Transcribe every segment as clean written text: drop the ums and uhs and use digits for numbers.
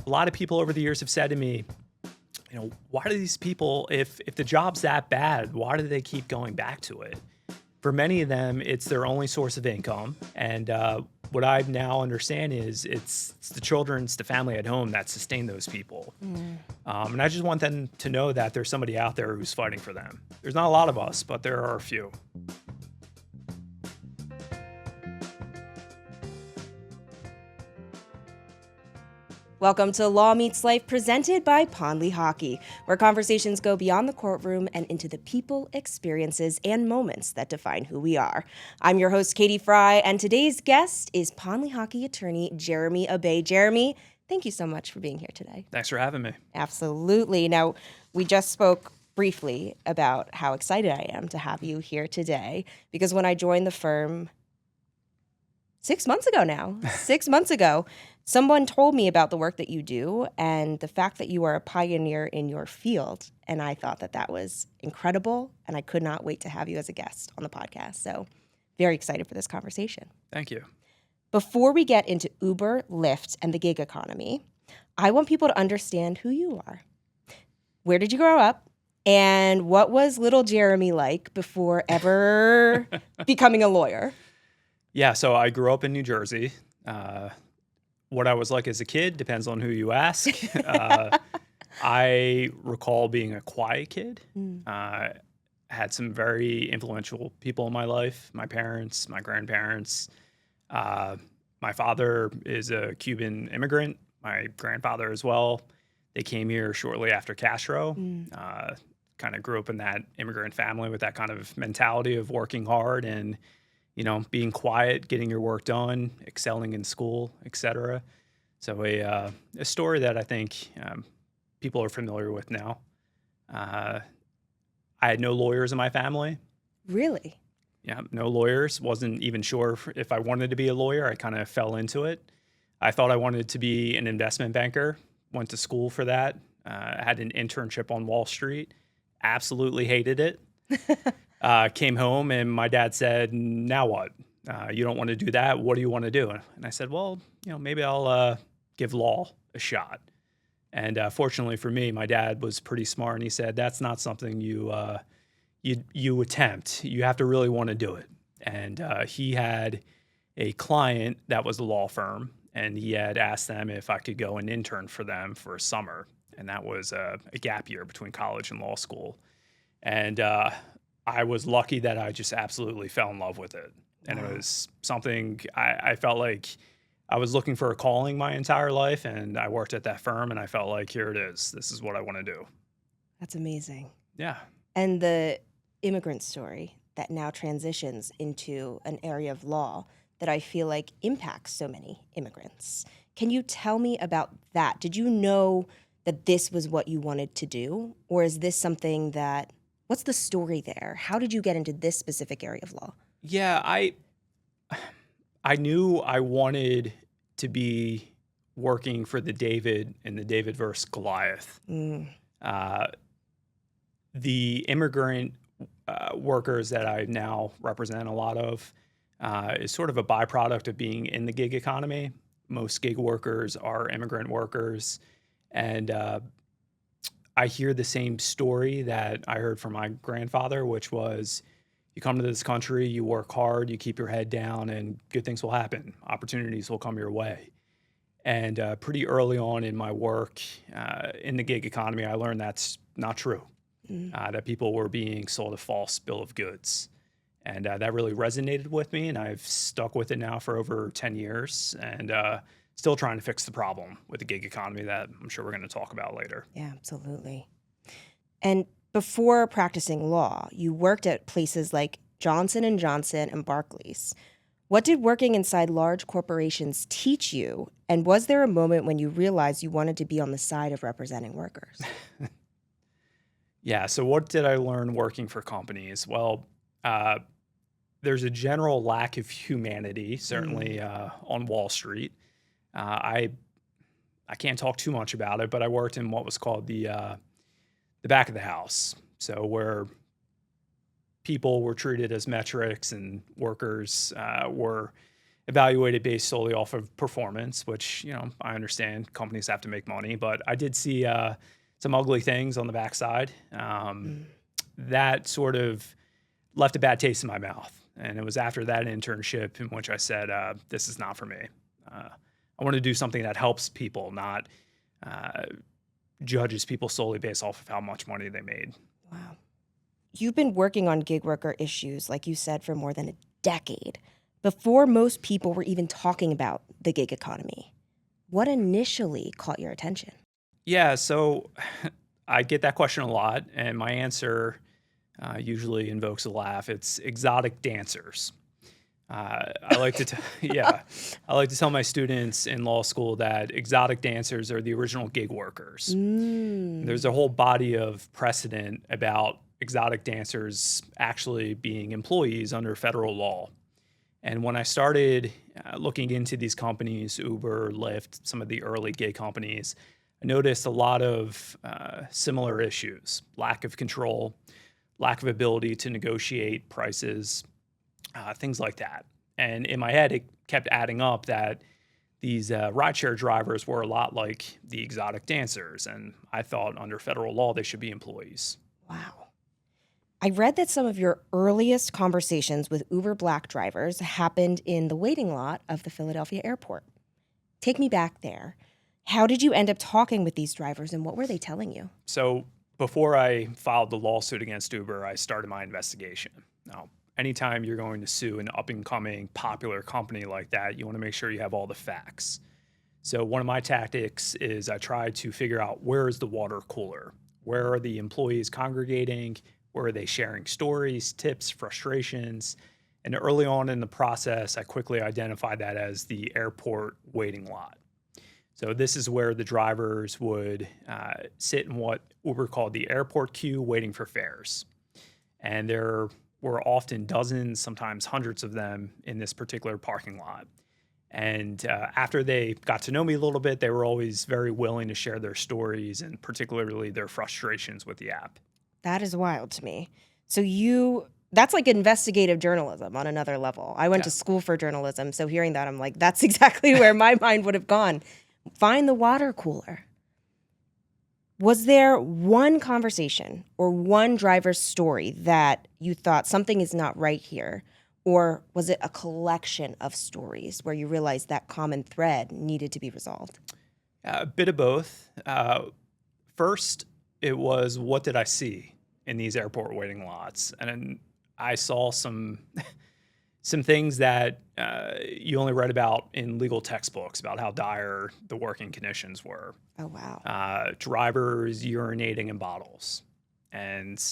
a lot of people over the years have said to me, why do these people, if the job's that bad, why do they keep going back to it? For many of them, it's their only source of income. And what I now understand is it's the children, it's the family at home that sustain those people. And I just want them to know that there's somebody out there who's fighting for them. There's not a lot of us, but there are a few. Welcome to Law Meets Life, presented by Pond Lehocky, where conversations go beyond the courtroom and into the people, experiences, and moments that define who we are. I'm your host, Katie Frey, and today's guest is Pond Lehocky attorney Jeremy Abay. Jeremy, thank you so much for being here today. Thanks for having me. Absolutely. Now, we just spoke briefly about how excited I am to have you here today, because when I joined the firm 6 months ago, someone told me about the work that you do and the fact that you are a pioneer in your field. And I thought that was incredible. And I could not wait to have you as a guest on the podcast. So very excited for this conversation. Thank you. Before we get into Uber, Lyft, and the gig economy, I want people to understand who you are. Where did you grow up? And what was little Jeremy like before ever becoming a lawyer? Yeah, so I grew up in New Jersey. What I was like as a kid depends on who you ask. I recall being a quiet kid. Had some very influential people in my life, my parents, my grandparents. My father is a Cuban immigrant, my grandfather as well. They came here shortly after Castro. Kind of grew up in that immigrant family with that kind of mentality of working hard and being quiet, getting your work done, excelling in school, etc. So a story that I think people are familiar with now. I had no lawyers in my family. Really? Yeah, no lawyers. Wasn't even sure if I wanted to be a lawyer. I kind of fell into it. I thought I wanted to be an investment banker. Went to school for that. Had an internship on Wall Street. Absolutely hated it. Came home and my dad said, now what? You don't want to do that. What do you want to do? And I said, well, maybe I'll give law a shot. And fortunately for me, my dad was pretty smart. And he said, that's not something you attempt. You have to really want to do it. And he had a client that was a law firm. And he had asked them if I could go and intern for them for a summer. And that was a gap year between college and law school. And I was lucky that I just absolutely fell in love with it. And It was something I felt like I was looking for a calling my entire life. And I worked at that firm and I felt like, here it is. This is what I want to do. That's amazing. Yeah. And the immigrant story that now transitions into an area of law that I feel like impacts so many immigrants. Can you tell me about that? Did you know that this was what you wanted to do? Or is this something that, what's the story there? How did you get into this specific area of law? Yeah, I knew I wanted to be working for the David in the David versus Goliath. The immigrant workers that I now represent a lot of is sort of a byproduct of being in the gig economy. Most gig workers are immigrant workers. And I hear the same story that I heard from my grandfather, which was you come to this country, you work hard, you keep your head down, and good things will happen. Opportunities will come your way. And pretty early on in my work in the gig economy, I learned that's not true, that people were being sold a false bill of goods. And that really resonated with me, and I've stuck with it now for over 10 years. And still trying to fix the problem with the gig economy that I'm sure we're going to talk about later. Yeah, absolutely. And before practicing law, you worked at places like Johnson & Johnson and Barclays. What did working inside large corporations teach you? And was there a moment when you realized you wanted to be on the side of representing workers? Yeah, so what did I learn working for companies? Well, there's a general lack of humanity, certainly on Wall Street. I can't talk too much about it, but I worked in what was called the back of the house. So where people were treated as metrics and workers were evaluated based solely off of performance, which, I understand companies have to make money, but I did see some ugly things on the backside. That sort of left a bad taste in my mouth. And it was after that internship in which I said, this is not for me. I want to do something that helps people, not judges people solely based off of how much money they made. Wow. You've been working on gig worker issues, like you said, for more than a decade, before most people were even talking about the gig economy. What initially caught your attention? Yeah, so I get that question a lot, and my answer usually invokes a laugh. It's exotic dancers. I like to I like to tell my students in law school that exotic dancers are the original gig workers. There's a whole body of precedent about exotic dancers actually being employees under federal law. And when I started looking into these companies, Uber, Lyft, some of the early gig companies, I noticed a lot of similar issues: lack of control, lack of ability to negotiate prices, things like that. And in my head, it kept adding up that these rideshare drivers were a lot like the exotic dancers. And I thought under federal law, they should be employees. Wow. I read that some of your earliest conversations with Uber Black drivers happened in the waiting lot of the Philadelphia airport. Take me back there. How did you end up talking with these drivers, and what were they telling you? So before I filed the lawsuit against Uber, I started my investigation. Now, anytime you're going to sue an up-and-coming popular company like that, you want to make sure you have all the facts. So one of my tactics is I try to figure out, where is the water cooler? Where are the employees congregating? Where are they sharing stories, tips, frustrations? And early on in the process, I quickly identified that as the airport waiting lot. So this is where the drivers would sit in what Uber called the airport queue, waiting for fares. And there were often dozens, sometimes hundreds of them in this particular parking lot. And after they got to know me a little bit, they were always very willing to share their stories and particularly their frustrations with the app. That is wild to me. So that's like investigative journalism on another level. I went to school for journalism, so hearing that, I'm like, that's exactly where my mind would have gone. Find the water cooler. Was there one conversation or one driver's story that you thought something is not right here? Or was it a collection of stories where you realized that common thread needed to be resolved? A bit of both. First, it was, what did I see in these airport waiting lots? And I saw some things that you only read about in legal textbooks about how dire the working conditions were. Oh, wow. Drivers urinating in bottles. And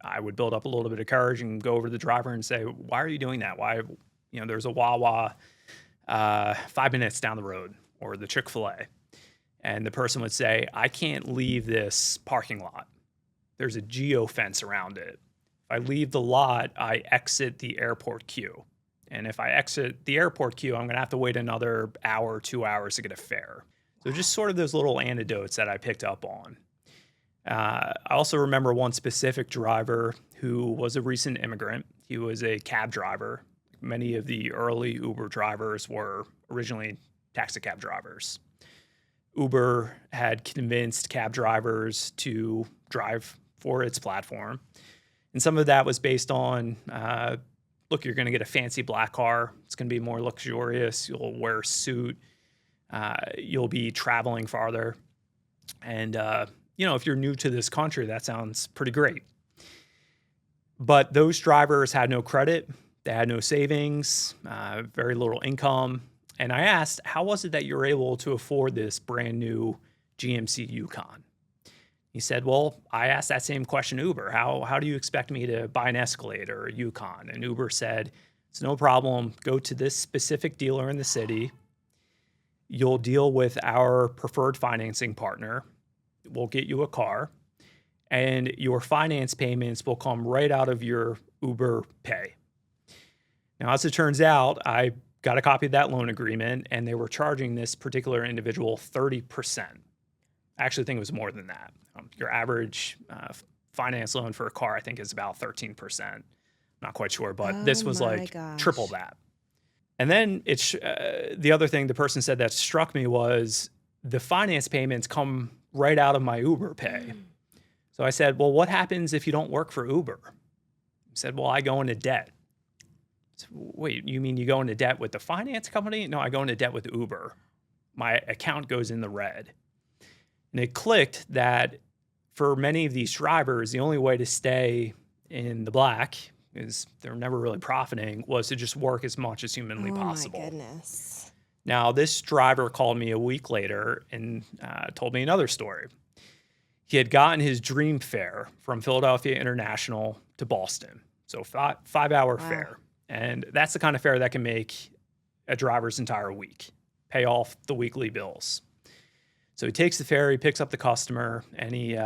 I would build up a little bit of courage and go over to the driver and say, why are you doing that? Why, there's a Wawa 5 minutes down the road, or the Chick-fil-A. And the person would say, I can't leave this parking lot. There's a geofence around it. If I leave the lot, I exit the airport queue. And if I exit the airport queue, I'm going to have to wait another hour, 2 hours to get a fare. So just sort of those little anecdotes that I picked up on. I also remember one specific driver who was a recent immigrant. He was a cab driver. Many of the early Uber drivers were originally taxi cab drivers. Uber had convinced cab drivers to drive for its platform. And some of that was based on, look, you're going to get a fancy black car. It's going to be more luxurious. You'll wear a suit. You'll be traveling farther. And, if you're new to this country, that sounds pretty great. But those drivers had no credit. They had no savings, very little income. And I asked, how was it that you were able to afford this brand new GMC Yukon? He said, well, I asked that same question to Uber. How do you expect me to buy an Escalade or a Yukon? And Uber said, it's no problem. Go to this specific dealer in the city. You'll deal with our preferred financing partner. We'll get you a car. And your finance payments will come right out of your Uber pay. Now, as it turns out, I got a copy of that loan agreement, and they were charging this particular individual 30%. I actually think it was more than that. Your average finance loan for a car, I think, is about 13%. Not quite sure, but this was like gosh. triple that. And then it's the other thing the person said that struck me was the finance payments come right out of my Uber pay. So I said, well, what happens if you don't work for Uber? He said, well, I go into debt. So, wait, you mean you go into debt with the finance company? No, I go into debt with Uber. My account goes in the red. And it clicked that for many of these drivers, the only way to stay in the black, because they're never really profiting, was to just work as much as humanly possible. Oh my goodness. Now, this driver called me a week later and told me another story. He had gotten his dream fare from Philadelphia International to Boston. So 5-hour fare. And that's the kind of fare that can make a driver's entire week, pay off the weekly bills. So he takes the ferry, picks up the customer, and he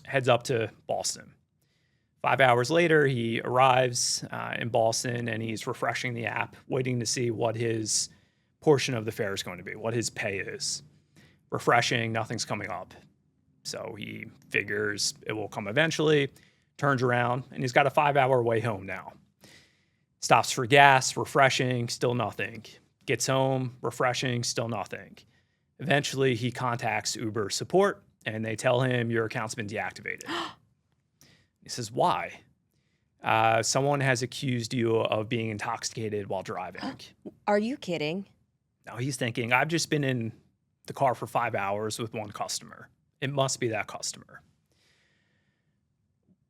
heads up to Boston. 5 hours later, he arrives in Boston, and he's refreshing the app, waiting to see what his portion of the fare is going to be, what his pay is. Refreshing, nothing's coming up. So he figures it will come eventually, turns around, and he's got a 5-hour way home now. Stops for gas, refreshing, still nothing. Gets home, refreshing, still nothing. Eventually, he contacts Uber support, and they tell him your account's been deactivated. He says, why? Someone has accused you of being intoxicated while driving. Are you kidding? Now he's thinking, I've just been in the car for 5 hours with one customer. It must be that customer.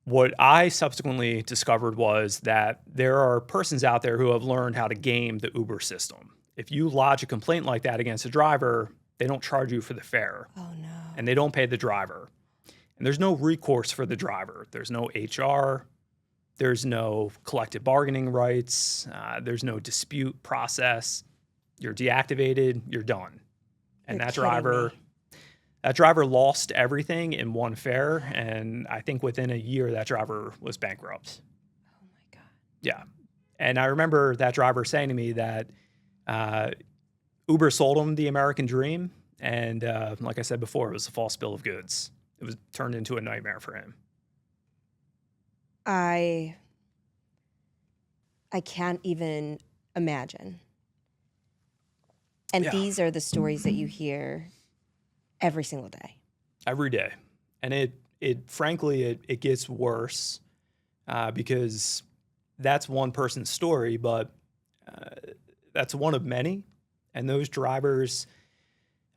What I subsequently discovered was that there are persons out there who have learned how to game the Uber system. If you lodge a complaint like that against a driver, they don't charge you for the fare. Oh, no. And they don't pay the driver. And there's no recourse for the driver. There's no HR. There's no collective bargaining rights. There's no dispute process. You're deactivated. You're done. And You're that kidding me. that driver lost everything in one fare. And I think within a year, that driver was bankrupt. Oh my God. Yeah. And I remember that driver saying to me that Uber sold him the American dream. And like I said before, it was a false bill of goods. It was turned into a nightmare for him. I can't even imagine. And Yeah. these are the stories that you hear every single day. Every day. And it frankly, it gets worse because that's one person's story, but that's one of many. And those drivers,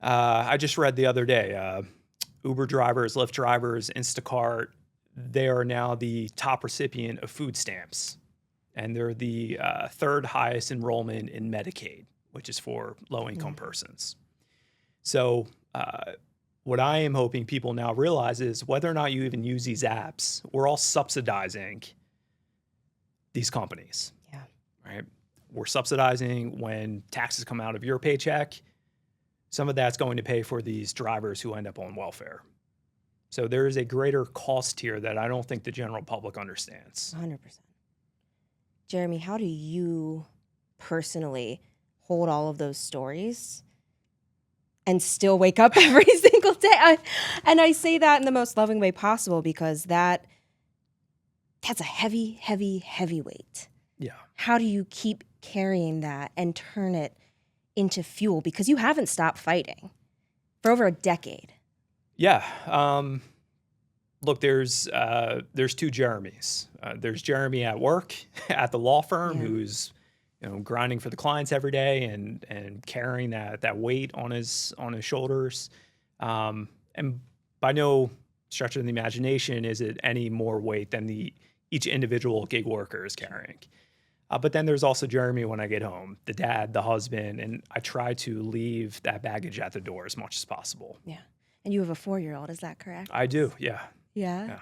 I just read the other day, Uber drivers, Lyft drivers, Instacart, they are now the top recipient of food stamps. And they're the third highest enrollment in Medicaid, which is for low-income persons. So what I am hoping people now realize is whether or not you even use these apps, we're all subsidizing these companies. Yeah. Right? We're subsidizing when taxes come out of your paycheck. Some of that's going to pay for these drivers who end up on welfare. So there is a greater cost here that I don't think the general public understands. 100%. Jeremy, how do you personally hold all of those stories and still wake up every single day? And I say that in the most loving way possible because that's a heavy, heavy, heavy weight. Yeah. How do you keep carrying that and turn it into fuel? Because you haven't stopped fighting for over a decade. Yeah. Look, there's two Jeremys. There's Jeremy at work at the law firm who's grinding for the clients every day and carrying that weight on his shoulders. And by no stretch of the imagination is it any more weight than each individual gig worker is carrying. But then there's also Jeremy when I get home, the dad, the husband, and I try to leave that baggage at the door as much as possible. Yeah. And you have a 4-year-old, is that correct? I do, yeah. Yeah.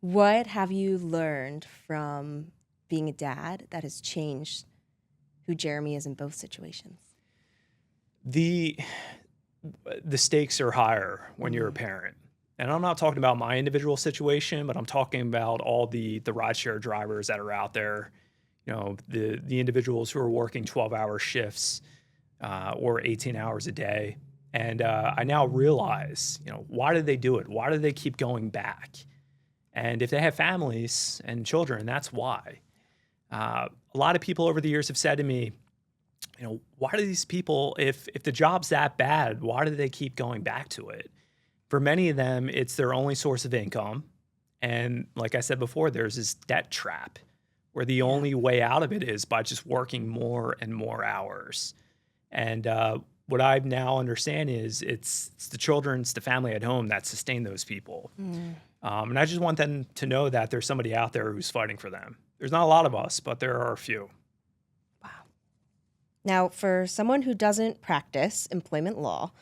What have you learned from being a dad that has changed who Jeremy is in both situations? The stakes are higher when you're a parent. And I'm not talking about my individual situation, but I'm talking about all the rideshare drivers that are out there, the individuals who are working 12-hour shifts or 18 hours a day. And I now realize, why did they do it? Why do they keep going back? And if they have families and children, that's why. A lot of people over the years have said to me, why do these people, if the job's that bad, why do they keep going back to it? For many of them, it's their only source of income. And like I said before, there's this debt trap where the only way out of it is by just working more and more hours. And what I now understand is it's the children, it's the family at home that sustain those people. And I just want them to know that there's somebody out there who's fighting for them. There's not a lot of us, but there are a few. Wow. Now, for someone who doesn't practice employment law,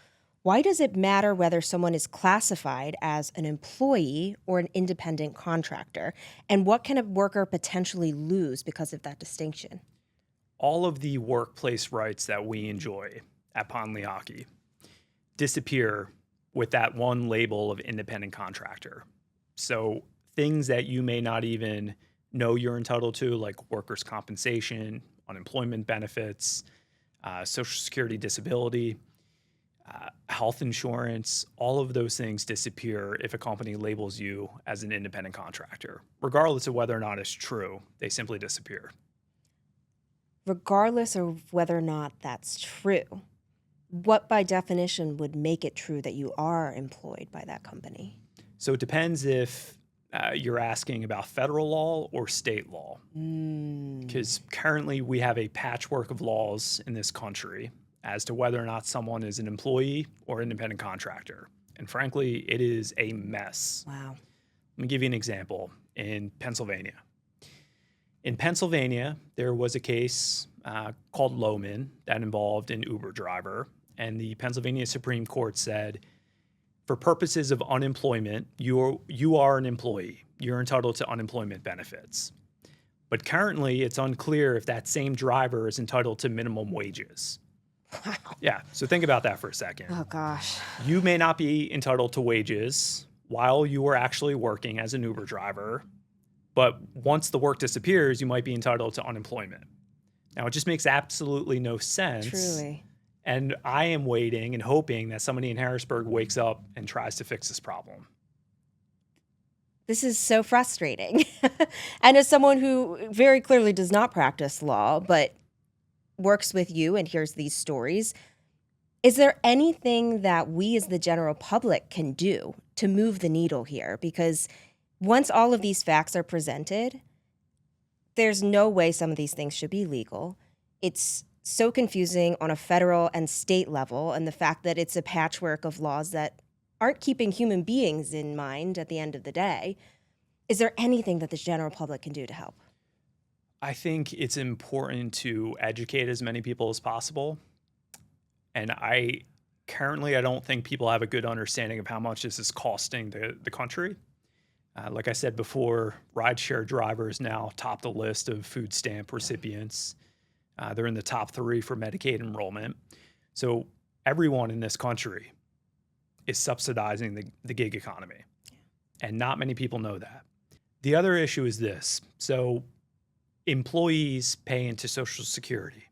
why does it matter whether someone is classified as an employee or an independent contractor? And what can a worker potentially lose because of that distinction? All of the workplace rights that we enjoy at Pond Lehocky disappear with that one label of independent contractor. So things that you may not even know you're entitled to, like workers' compensation, unemployment benefits, Social Security disability, health insurance, all of those things disappear if a company labels you as an independent contractor. Regardless of whether or not it's true, they simply disappear. Regardless of whether or not that's true, what by definition would make it true that you are employed by that company? So it depends if you're asking about federal law or state law. Because currently we have a patchwork of laws in this country as to whether or not someone is an employee or independent contractor. And frankly, it is a mess. Wow. Let me give you an example. In Pennsylvania, there was a case called Lohman that involved an Uber driver. And the Pennsylvania Supreme Court said, for purposes of unemployment, you are an employee. You're entitled to unemployment benefits. But currently, it's unclear if that same driver is entitled to minimum wages. Wow. Yeah, so think about that for a second. Oh, gosh. You may not be entitled to wages while you are actually working as an Uber driver, but once the work disappears, you might be entitled to unemployment. Now, it just makes absolutely no sense. Truly. And I am waiting and hoping that somebody in Harrisburg wakes up and tries to fix this problem. This is so frustrating. And as someone who very clearly does not practice law, but works with you and hears these stories, is there anything that we as the general public can do to move the needle here? Because once all of these facts are presented, there's no way some of these things should be legal. It's so confusing on a federal and state level, and the fact that it's a patchwork of laws that aren't keeping human beings in mind at the end of the day. Is there anything that the general public can do to help? I think it's important to educate as many people as possible. And I don't think people have a good understanding of how much this is costing the country. Like I said before, rideshare drivers now top the list of food stamp recipients. They're in the top 3 for Medicaid enrollment. So everyone in this country is subsidizing the gig economy. And not many people know that. The other issue is this. So employees pay into Social Security.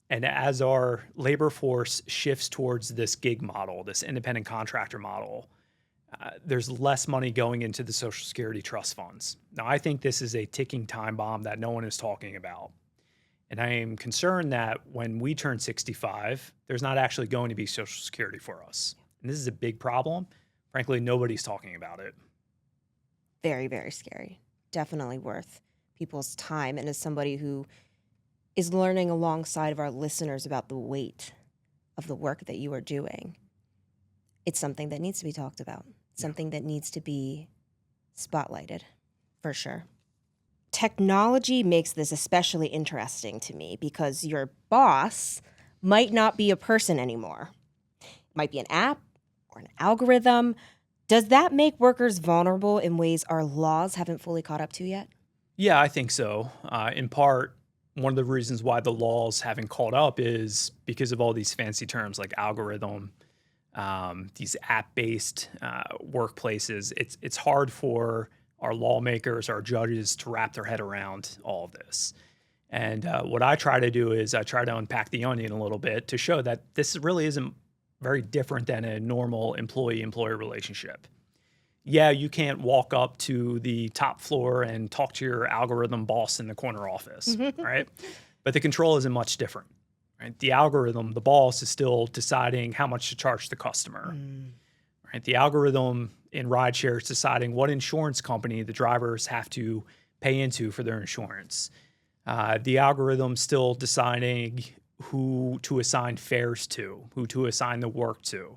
And as our labor force shifts towards this gig model, this independent contractor model, there's less money going into the Social Security trust funds. Now, I think this is a ticking time bomb that no one is talking about. And I am concerned that when we turn 65, there's not actually going to be Social Security for us. And this is a big problem. Frankly, nobody's talking about it. Very, very scary. Definitely worth people's time. And as somebody who is learning alongside of our listeners about the weight of the work that you are doing, it's something that needs to be talked about, something that needs to be spotlighted, for sure. Technology makes this especially interesting to me because your boss might not be a person anymore. It might be an app or an algorithm. Does that make workers vulnerable in ways our laws haven't fully caught up to yet? Yeah, I think so. In part, one of the reasons why the laws haven't caught up is because of all these fancy terms like algorithm, these app-based workplaces. It's hard for our lawmakers, our judges to wrap their head around all of this. And what I try to do is I try to unpack the onion a little bit to show that this really isn't very different than a normal employee-employer relationship. Yeah, you can't walk up to the top floor and talk to your algorithm boss in the corner office, right? But the control isn't much different, right? The algorithm, the boss is still deciding how much to charge the customer, right? The algorithm in rideshare is deciding what insurance company the drivers have to pay into for their insurance. The algorithm's still deciding who to assign fares to, who to assign the work to.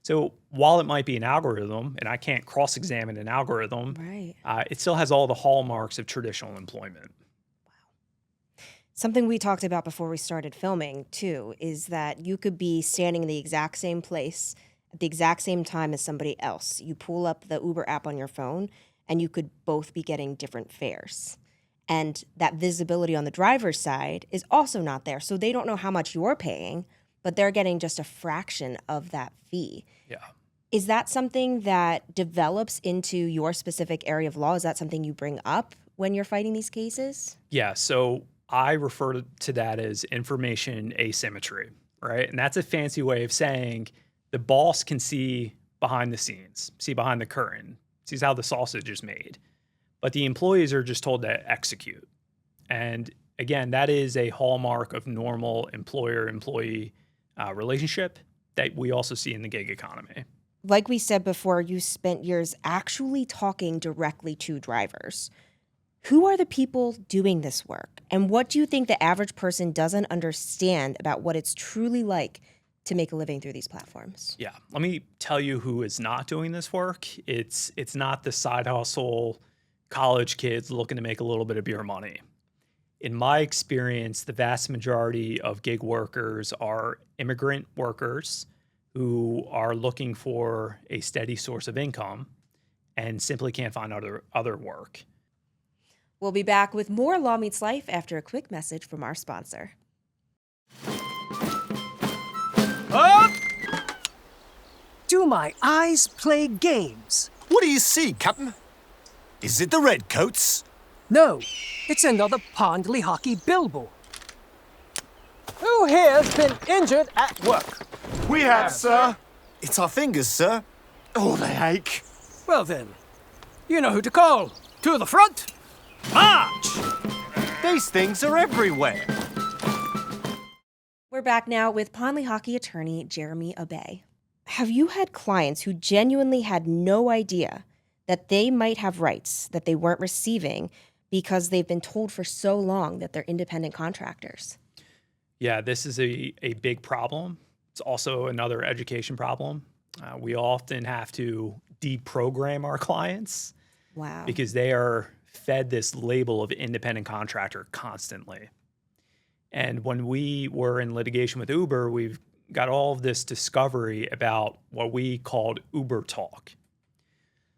So while it might be an algorithm, and I can't cross-examine an algorithm, Right. it still has all the hallmarks of traditional employment. Something we talked about before we started filming, too, is that you could be standing in the exact same place at the exact same time as somebody else. You pull up the Uber app on your phone, and you could both be getting different fares. And that visibility on the driver's side is also not there. So they don't know how much you're paying, but they're getting just a fraction of that fee. Yeah. Is that something that develops into your specific area of law? Is that something you bring up when you're fighting these cases? Yeah, so I refer to that as information asymmetry, right? And that's a fancy way of saying the boss can see behind the scenes, see behind the curtain, sees how the sausage is made. But the employees are just told to execute. And again, that is a hallmark of normal employer-employee relationship that we also see in the gig economy. Like we said before, you spent years actually talking directly to drivers. Who are the people doing this work? And what do you think the average person doesn't understand about what it's truly like to make a living through these platforms? Yeah, let me tell you who is not doing this work. It's not the side hustle college kids looking to make a little bit of beer money. In my experience, the vast majority of gig workers are immigrant workers who are looking for a steady source of income and simply can't find other work. We'll be back with more Law Meets Life after a quick message from our sponsor. Up! Do my eyes play games? What do you see, Captain? Is it the redcoats? No, it's another Pond Lehocky billboard. Who here's been injured at work? We have, sir. It's our fingers, sir. Oh, they ache. Well then, you know who to call. To the front, march! These things are everywhere. We're back now with Pond Lehocky attorney Jeremy Abay. Have you had clients who genuinely had no idea that they might have rights that they weren't receiving because they've been told for so long that they're independent contractors? Yeah, this is a big problem. It's also another education problem. We often have to deprogram our clients. Wow. Because they are fed this label of independent contractor constantly. And when we were in litigation with Uber, we've got all of this discovery about what we called Uber talk.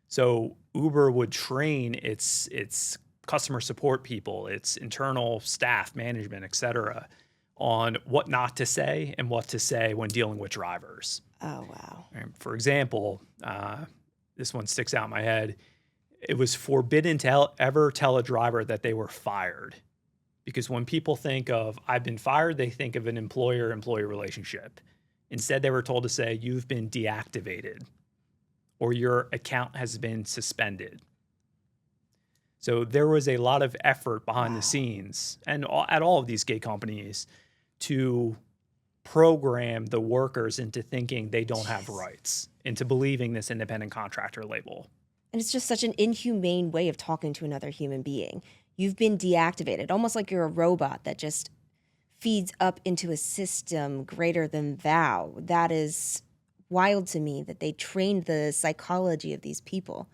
So Uber would train its customer support people, its internal staff, management, et cetera, on what not to say and what to say when dealing with drivers. Oh, wow. For example, this one sticks out in my head. It was forbidden to ever tell a driver that they were fired. Because when people think of, I've been fired, they think of an employer-employee relationship. Instead, they were told to say, you've been deactivated or your account has been suspended. So there was a lot of effort behind the scenes and at all of these gig companies to program the workers into thinking they don't have rights, into believing this independent contractor label. And it's just such an inhumane way of talking to another human being. You've been deactivated, almost like you're a robot that just feeds up into a system greater than thou. That is wild to me that they trained the psychology of these people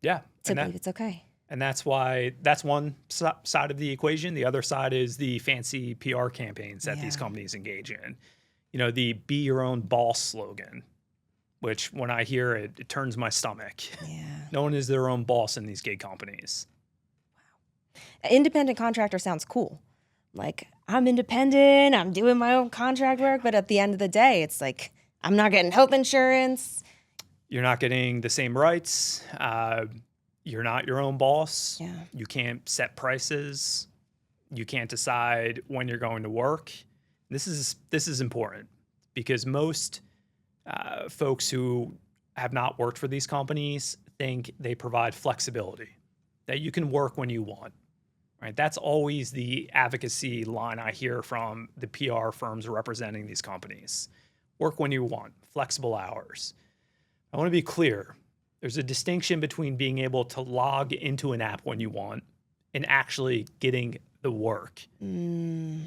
Yeah. to believe it's okay. And that's why that's one side of the equation. The other side is the fancy PR campaigns that these companies engage in. You know, the be your own boss slogan, which when I hear it, it turns my stomach. Yeah. No one is their own boss in these gig companies. Independent contractor sounds cool. Like, I'm independent, I'm doing my own contract work, but at the end of the day, it's like, I'm not getting health insurance. You're not getting the same rights. You're not your own boss. Yeah. You can't set prices. You can't decide when you're going to work. This is important because most folks who have not worked for these companies think they provide flexibility, that you can work when you want. right? That's always the advocacy line I hear from the PR firms representing these companies. Work when you want, flexible hours. I want to be clear. There's a distinction between being able to log into an app when you want and actually getting the work.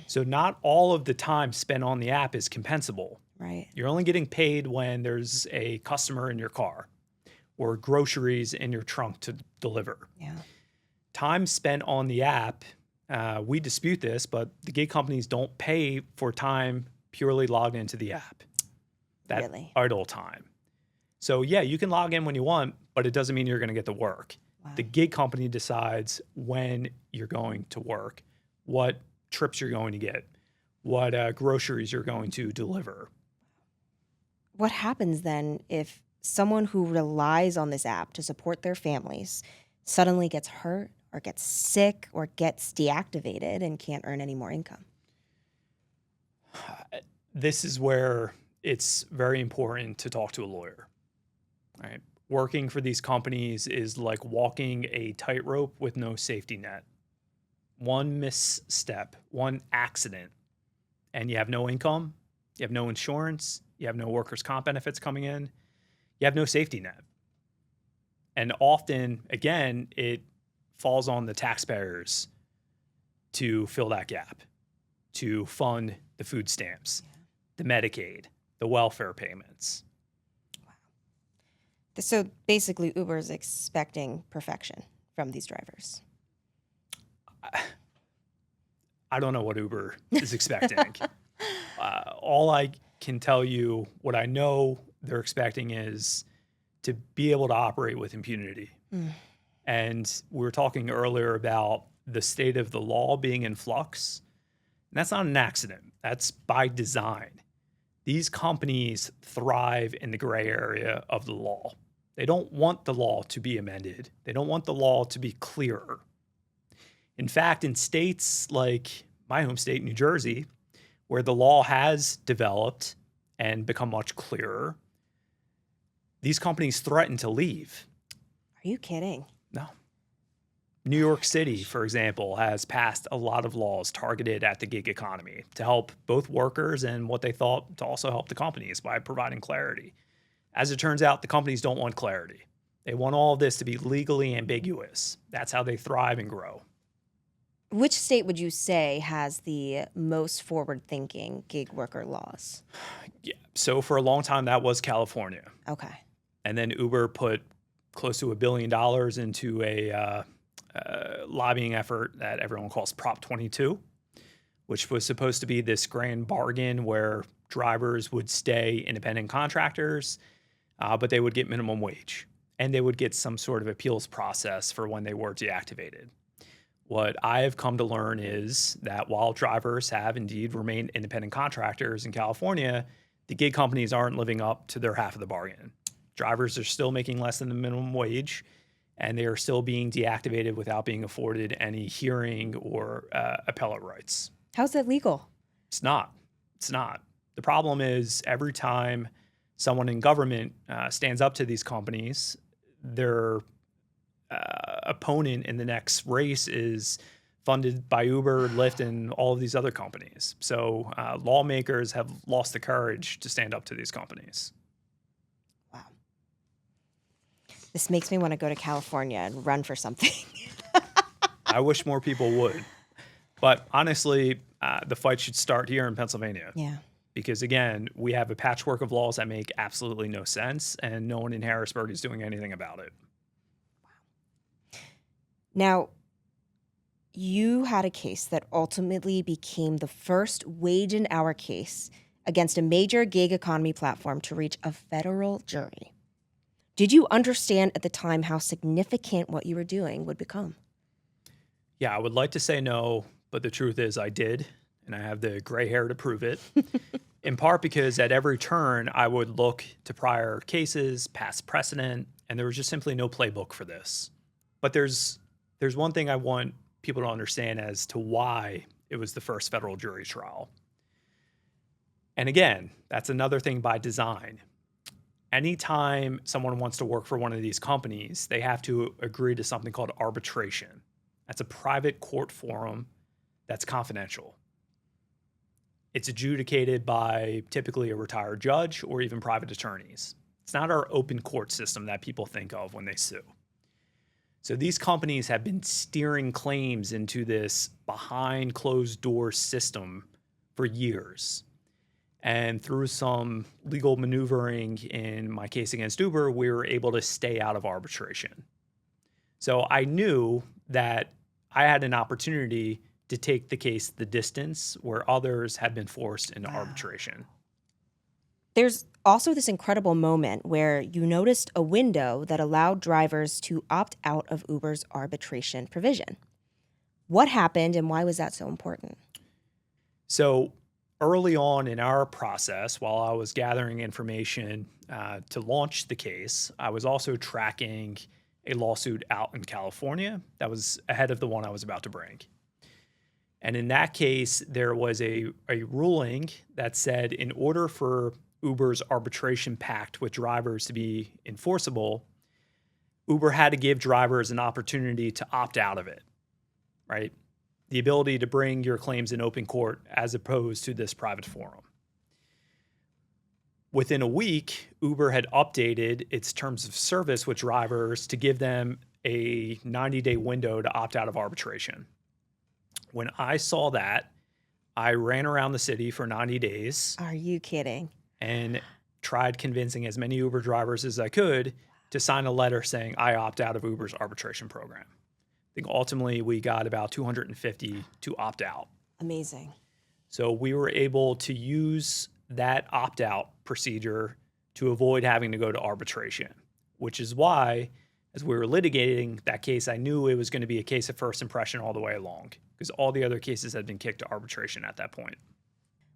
So not all of the time spent on the app is compensable. Right. You're only getting paid when there's a customer in your car or groceries in your trunk to deliver. Yeah. Time spent on the app, we dispute this, but the gig companies don't pay for time purely logged into the app. That Really? idle time. So yeah, you can log in when you want, but it doesn't mean you're going to get the work. Wow. The gig company decides when you're going to work, what trips you're going to get, what groceries you're going to deliver. What happens then if someone who relies on this app to support their families suddenly gets hurt or gets sick or gets deactivated and can't earn any more income? This is where it's very important to talk to a lawyer, right? Working for these companies is like walking a tightrope with no safety net. One misstep, one accident, and you have no income, you have no insurance, you have no workers' comp benefits coming in, you have no safety net. And often, again, it falls on the taxpayers to fill that gap, to fund the food stamps, the Medicaid, the welfare payments. So basically, Uber is expecting perfection from these drivers. I don't know what Uber is expecting. All I can tell you, what I know they're expecting is to be able to operate with impunity. And we were talking earlier about the state of the law being in flux. And that's not an accident. That's by design. These companies thrive in the gray area of the law. They don't want the law to be amended. They don't want the law to be clearer. In fact, in states like my home state, New Jersey, where the law has developed and become much clearer, these companies threaten to leave. Are you kidding? No. New York City, for example, has passed a lot of laws targeted at the gig economy to help both workers and what they thought to also help the companies by providing clarity. As it turns out, the companies don't want clarity. They want all of this to be legally ambiguous. That's how they thrive and grow. Which state would you say has the most forward-thinking gig worker laws? Yeah. So for a long time, that was California. Okay. And then Uber put close to $1 billion into a lobbying effort that everyone calls Prop 22, which was supposed to be this grand bargain where drivers would stay independent contractors, but they would get minimum wage. And they would get some sort of appeals process for when they were deactivated. What I have come to learn is that while drivers have indeed remained independent contractors in California, the gig companies aren't living up to their half of the bargain. Drivers are still making less than the minimum wage, and they are still being deactivated without being afforded any hearing or appellate rights. How's that legal? It's not. It's not. The problem is every time someone in government stands up to these companies, their opponent in the next race is funded by Uber, Lyft, and all of these other companies. So lawmakers have lost the courage to stand up to these companies. Wow. This makes me want to go to California and run for something. I wish more people would. But honestly, the fight should start here in Pennsylvania. Yeah. Because again, we have a patchwork of laws that make absolutely no sense, and no one in Harrisburg is doing anything about it. Now, you had a case that ultimately became the first wage and hour case against a major gig economy platform to reach a federal jury. Did you understand at the time how significant what you were doing would become? Yeah, I would like to say no, but the truth is I did, and I have the gray hair to prove it. In part because at every turn, I would look to prior cases, past precedent, and there was just simply no playbook for this. But there's one thing I want people to understand as to why it was the first federal jury trial. And again, that's another thing by design. Anytime someone wants to work for one of these companies, they have to agree to something called arbitration. That's a private court forum that's confidential. It's adjudicated by typically a retired judge or even private attorneys. It's not our open court system that people think of when they sue. So these companies have been steering claims into this behind closed door system for years. And through some legal maneuvering in my case against Uber, we were able to stay out of arbitration. So I knew that I had an opportunity to take the case the distance where others had been forced into arbitration. There's also this incredible moment where you noticed a window that allowed drivers to opt out of Uber's arbitration provision. What happened and why was that so important? So early on in our process, while I was gathering information to launch the case, I was also tracking a lawsuit out in California that was ahead of the one I was about to bring. And in that case, there was a ruling that said in order for Uber's arbitration pact with drivers to be enforceable, Uber had to give drivers an opportunity to opt out of it, right? The ability to bring your claims in open court as opposed to this private forum. Within a week, Uber had updated its terms of service with drivers to give them a 90-day window to opt out of arbitration. When I saw that, I ran around the city for 90 days. Are you kidding? And tried convincing as many Uber drivers as I could to sign a letter saying I opt out of Uber's arbitration program. I think ultimately we got about 250 to opt out. Amazing. So we were able to use that opt-out procedure to avoid having to go to arbitration, which is why, as we were litigating that case, I knew it was going to be a case of first impression all the way along because all the other cases had been kicked to arbitration at that point.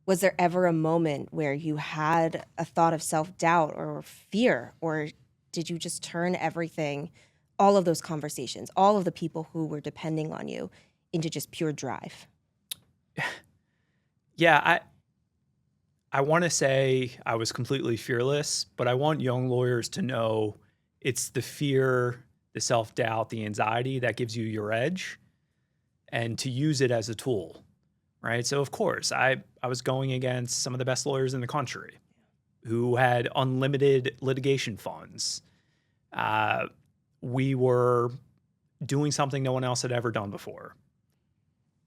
Was there ever a moment where you had a thought of self-doubt or fear, or did you just turn everything, all of those conversations, all of the people who were depending on you, into just pure drive? Yeah, I want to say I was completely fearless, but I want young lawyers to know it's the fear, the self-doubt, the anxiety that gives you your edge, and to use it as a tool, right? So of course, I was going against some of the best lawyers in the country who had unlimited litigation funds. We were doing something no one else had ever done before.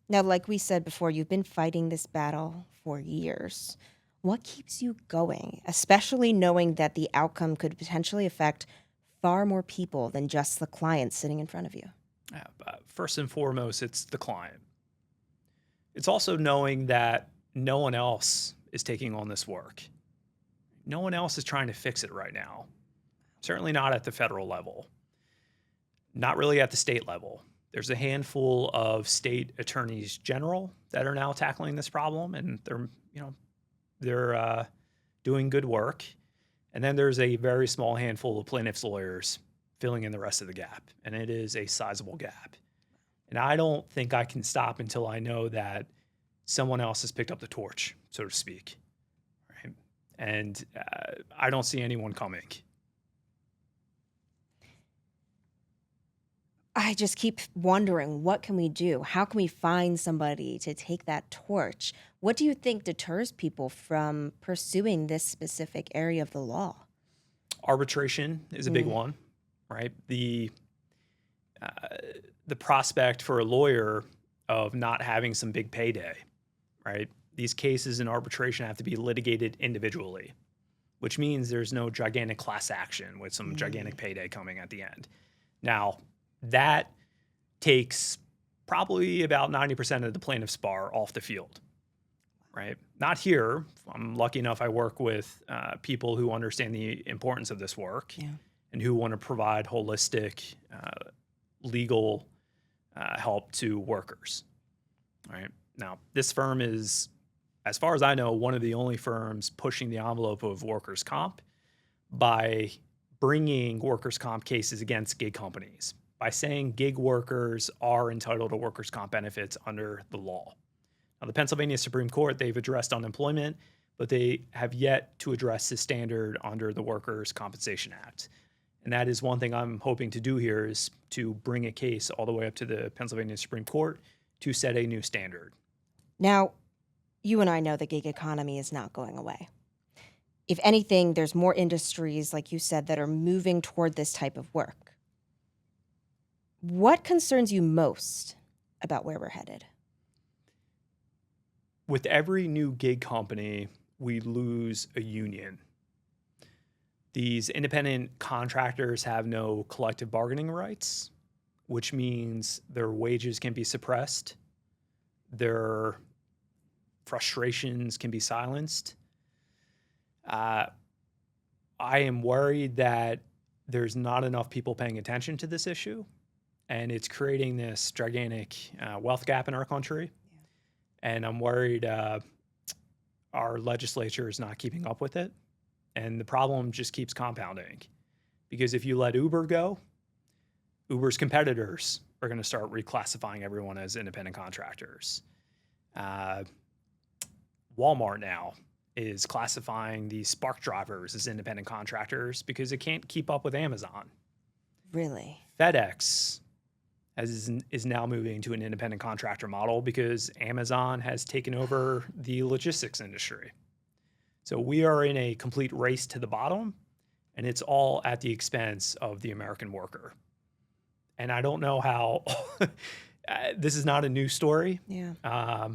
Now, like we said before, you've been fighting this battle for years. What keeps you going, especially knowing that the outcome could potentially affect far more people than just the client sitting in front of you? First and foremost, it's the client. It's also knowing that no one else is taking on this work. No one else is trying to fix it right now. Certainly not at the federal level. Not really at the state level. There's a handful of state attorneys general that are now tackling this problem, and they're doing good work. And then there's a very small handful of plaintiffs' lawyers filling in the rest of the gap, and it is a sizable gap. And I don't think I can stop until I know that someone else has picked up the torch, so to speak. Right? And I don't see anyone coming. I just keep wondering, what can we do? How can we find somebody to take that torch? What do you think deters people from pursuing this specific area of the law? Arbitration is a big one, right? The prospect for a lawyer of not having some big payday, right? These cases in arbitration have to be litigated individually, which means there's no gigantic class action with some gigantic payday coming at the end. Now, that takes probably about 90% of the plaintiff's bar off the field, right? Not here. I'm lucky enough I work with people who understand the importance of this work and who want to provide holistic legal help to workers, right? Now, this firm is, as far as I know, one of the only firms pushing the envelope of workers' comp by bringing workers' comp cases against gig companies, by saying gig workers are entitled to workers' comp benefits under the law. Now, the Pennsylvania Supreme Court, they've addressed unemployment, but they have yet to address the standard under the Workers' Compensation Act. And that is one thing I'm hoping to do here, is to bring a case all the way up to the Pennsylvania Supreme Court to set a new standard. Now, you and I know the gig economy is not going away. If anything, there's more industries, like you said, that are moving toward this type of work. What concerns you most about where we're headed? With every new gig company, we lose a union. These independent contractors have no collective bargaining rights, which means their wages can be suppressed, their frustrations can be silenced. I am worried that there's not enough people paying attention to this issue, and it's creating this gigantic wealth gap in our country. And I'm worried our legislature is not keeping up with it. And the problem just keeps compounding. Because if you let Uber go, Uber's competitors are going to start reclassifying everyone as independent contractors. Walmart now is classifying the Spark drivers as independent contractors because it can't keep up with Amazon. Really? FedEx is now moving to an independent contractor model because Amazon has taken over the logistics industry. So we are in a complete race to the bottom, and it's all at the expense of the American worker. And I don't know how this is not a news story. Yeah.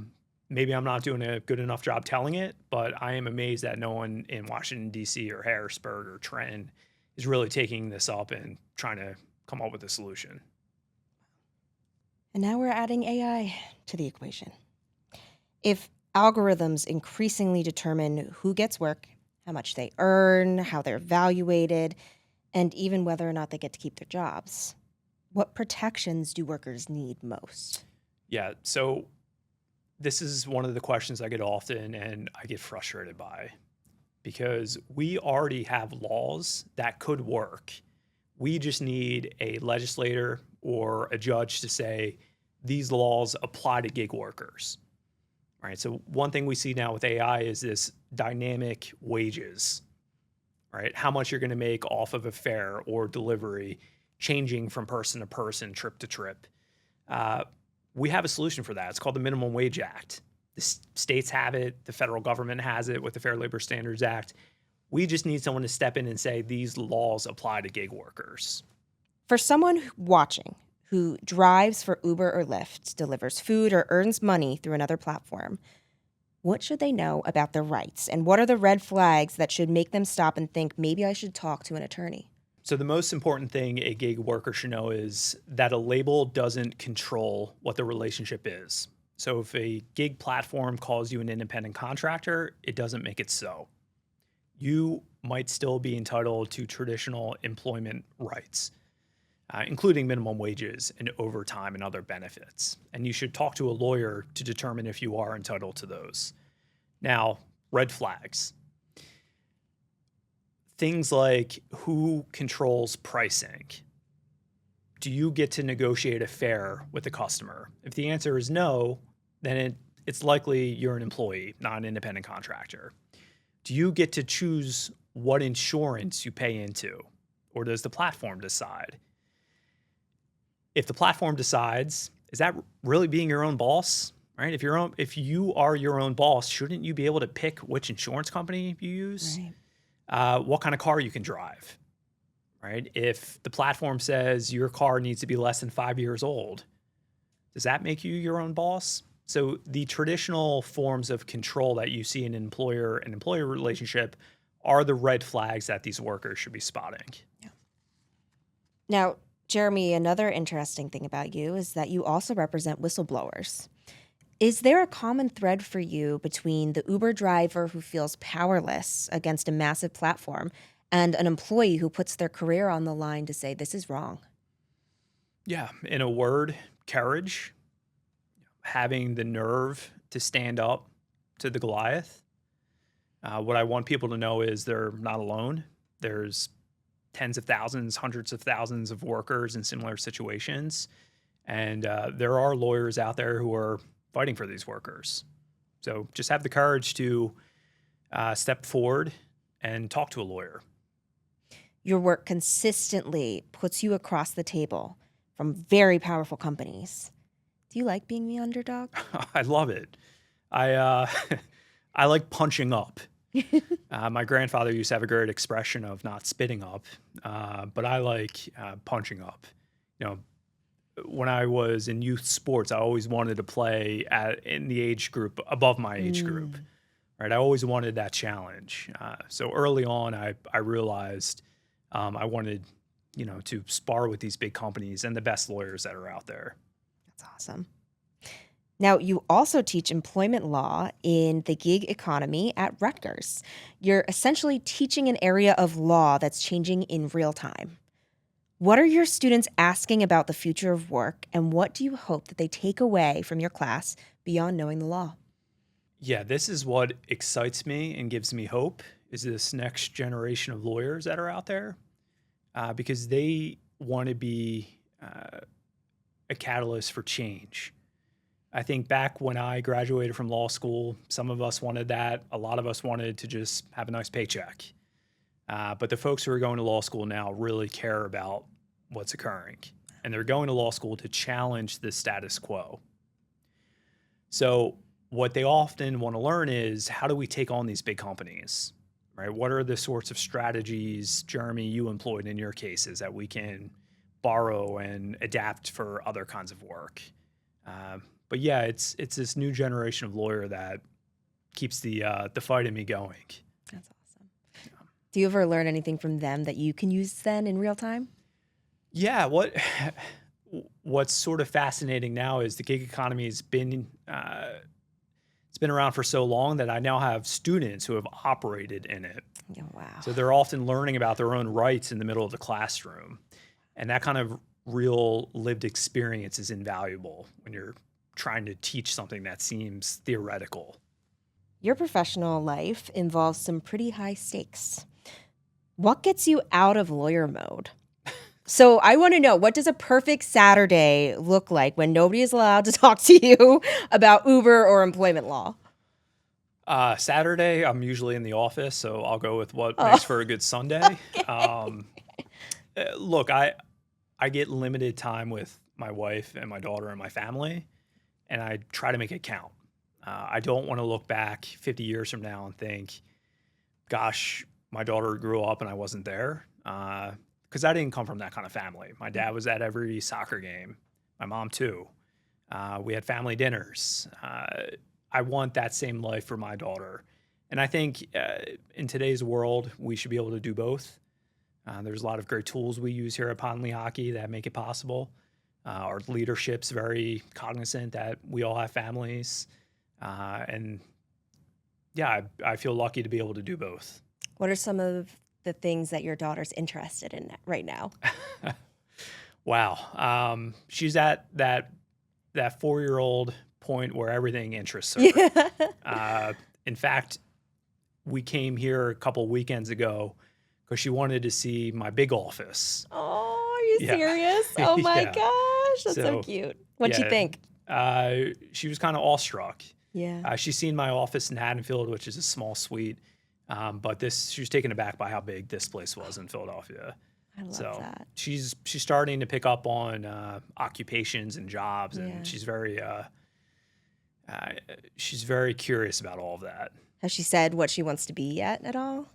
Maybe I'm not doing a good enough job telling it, but I am amazed that no one in Washington, D.C. or Harrisburg or Trenton is really taking this up and trying to come up with a solution. And now we're adding AI to the equation. If algorithms increasingly determine who gets work, how much they earn, how they're evaluated, and even whether or not they get to keep their jobs, what protections do workers need most? Yeah, so this is one of the questions I get often and I get frustrated by, because we already have laws that could work. We just need a legislator or a judge to say these laws apply to gig workers. Right. So one thing we see now with AI is this dynamic wages, right? How much you're going to make off of a fare or delivery, changing from person to person, trip to trip. We have a solution for that. It's called the Minimum Wage Act. The states have it. The federal government has it with the Fair Labor Standards Act. We just need someone to step in and say these laws apply to gig workers. For someone watching who drives for Uber or Lyft, delivers food, or earns money through another platform, what should they know about their rights? And what are the red flags that should make them stop and think, maybe I should talk to an attorney? So the most important thing a gig worker should know is that a label doesn't control what the relationship is. So if a gig platform calls you an independent contractor, it doesn't make it so. You might still be entitled to traditional employment rights, including minimum wages and overtime and other benefits. And you should talk to a lawyer to determine if you are entitled to those. Now, red flags. Things like who controls pricing. Do you get to negotiate a fare with the customer? If the answer is no, then it's likely you're an employee, not an independent contractor. Do you get to choose what insurance you pay into, or does the platform decide? If the platform decides, is that really being your own boss? Right? If you are your own boss, shouldn't you be able to pick which insurance company you use? Right. What kind of car you can drive, right? If the platform says your car needs to be less than 5 years old, does that make you your own boss? So the traditional forms of control that you see in an employer and employee relationship are the red flags that these workers should be spotting. Yeah. Now, Jeremy, another interesting thing about you is that you also represent whistleblowers. Is there a common thread for you between the Uber driver who feels powerless against a massive platform and an employee who puts their career on the line to say, this is wrong? Yeah. In a word, courage, having the nerve to stand up to the Goliath. What I want people to know is they're not alone. There's tens of thousands, hundreds of thousands of workers in similar situations. And there are lawyers out there who are fighting for these workers. So just have the courage to step forward and talk to a lawyer. Your work consistently puts you across the table from very powerful companies. Do you like being the underdog? I love it. I I like punching up. My grandfather used to have a great expression of not spitting up, but I like punching up. You know, when I was in youth sports, I always wanted to play in the age group above my age group. Right, I always wanted that challenge. So early on, I realized I wanted, to spar with these big companies and the best lawyers that are out there. That's awesome. Now, you also teach employment law in the gig economy at Rutgers. You're essentially teaching an area of law that's changing in real time. What are your students asking about the future of work, and what do you hope that they take away from your class beyond knowing the law? Yeah, this is what excites me and gives me hope is this next generation of lawyers that are out there because they want to be a catalyst for change. I think back when I graduated from law school, some of us wanted that. A lot of us wanted to just have a nice paycheck. But the folks who are going to law school now really care about what's occurring. And they're going to law school to challenge the status quo. So what they often want to learn is how do we take on these big companies, right? What are the sorts of strategies, Jeremy, you employed in your cases that we can borrow and adapt for other kinds of work? But yeah, it's this new generation of lawyer that keeps the fight in me going. That's awesome. Yeah. Do you ever learn anything from them that you can use then in real time? Yeah, what's sort of fascinating now is the gig economy has been it's been around for so long that I now have students who have operated in it. Oh, wow. So they're often learning about their own rights in the middle of the classroom. And that kind of real lived experience is invaluable when you're trying to teach something that seems theoretical. Your professional life involves some pretty high stakes. What gets you out of lawyer mode? So I want to know, what does a perfect Saturday look like when nobody is allowed to talk to you about Uber or employment law? Saturday, I'm usually in the office, so I'll go with what makes for a good Sunday. Look, I get limited time with my wife and my daughter and my family, and I try to make it count. I don't want to look back 50 years from now and think, gosh, my daughter grew up and I wasn't there. Because I didn't come from that kind of family. My dad was at every soccer game. My mom, too. We had family dinners. I want that same life for my daughter. And I think in today's world, we should be able to do both. There's a lot of great tools we use here at Pond Lehocky that make it possible. Our leadership's very cognizant that we all have families. And yeah, I feel lucky to be able to do both. What are some of the things that your daughter's interested in right now? Wow. She's at that 4-year-old point where everything interests her. Yeah. In fact, we came here a couple weekends ago because she wanted to see my big office. Oh, are you serious? Oh my Yeah. gosh, that's so cute. What'd she think? She was kind of awestruck. Yeah. She's seen my office in Haddonfield, which is a small suite. But she was taken aback by how big this place was in Philadelphia. I love that. She's starting to pick up on occupations and jobs, and she's very curious about all of that. Has she said what she wants to be yet at all?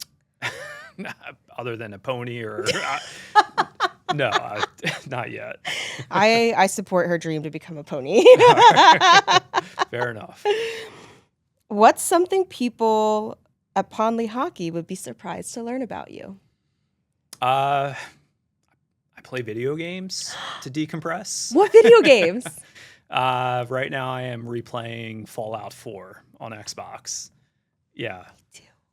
Other than a pony or no, not yet. I support her dream to become a pony. Fair enough. What's something people at Pond Lehocky would be surprised to learn about you? I play video games to decompress. What video games? Right now I am replaying Fallout 4 on Xbox. Yeah.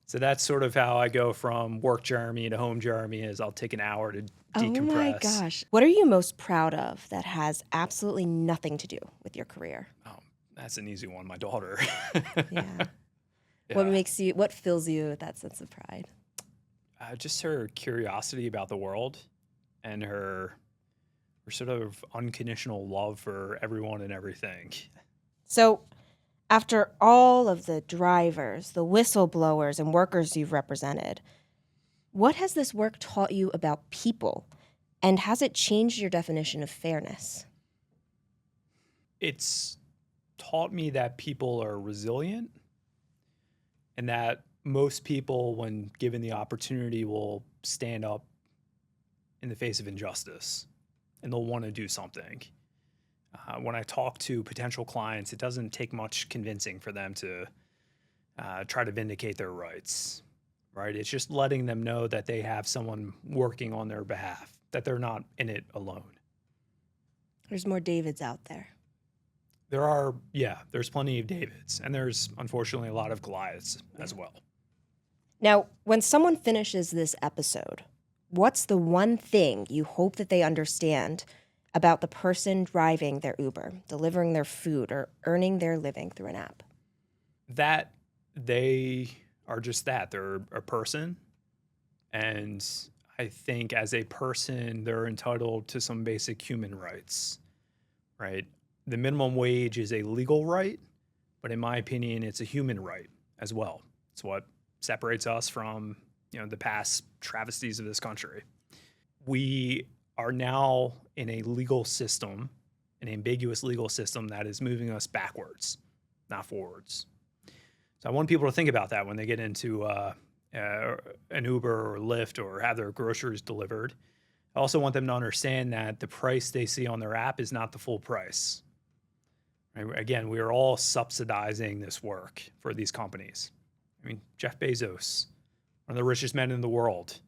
So that's sort of how I go from work Jeremy to home Jeremy is I'll take an hour to decompress. Oh my gosh. What are you most proud of that has absolutely nothing to do with your career? Oh, that's an easy one. My daughter. Yeah. Yeah. What fills you with that sense of pride? Just her curiosity about the world and her sort of unconditional love for everyone and everything. So after all of the drivers, the whistleblowers, and workers you've represented, What has this work taught you about people? And has it changed your definition of fairness? It's taught me that people are resilient and that most people, when given the opportunity, will stand up in the face of injustice and they'll want to do something. When I talk to potential clients, it doesn't take much convincing for them to try to vindicate their rights, right? It's just letting them know that they have someone working on their behalf, that they're not in it alone. There's more Davids out there. There's plenty of Davids, and there's unfortunately a lot of Goliaths as well. Now, when someone finishes this episode, what's the one thing you hope that they understand about the person driving their Uber, delivering their food, or earning their living through an app? That they are just that. They're a person. And I think as a person, they're entitled to some basic human rights, right? The minimum wage is a legal right, but in my opinion, it's a human right as well. It's what separates us from, the past travesties of this country. We are now in a legal system, an ambiguous legal system that is moving us backwards, not forwards. So I want people to think about that when they get into an Uber or Lyft or have their groceries delivered. I also want them to understand that the price they see on their app is not the full price. Right? Again, we are all subsidizing this work for these companies. I mean, Jeff Bezos, one of the richest men in the world,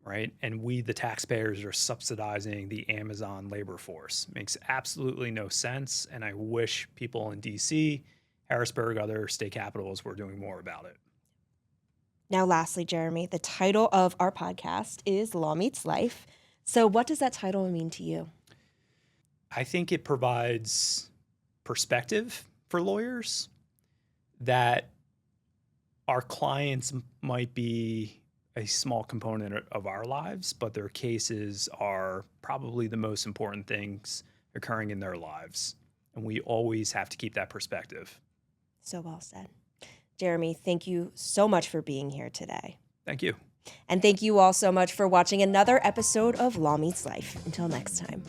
right? And we, the taxpayers, are subsidizing the Amazon labor force. Makes absolutely no sense. And I wish people in DC, Harrisburg, other state capitals were doing more about it. Now, lastly, Jeremy, the title of our podcast is Law Meets Life. So what does that title mean to you? I think it provides perspective for lawyers that our clients might be a small component of our lives, but their cases are probably the most important things occurring in their lives. And we always have to keep that perspective. So well said. Jeremy, thank you so much for being here today. Thank you. And thank you all so much for watching another episode of Law Meets Life. Until next time.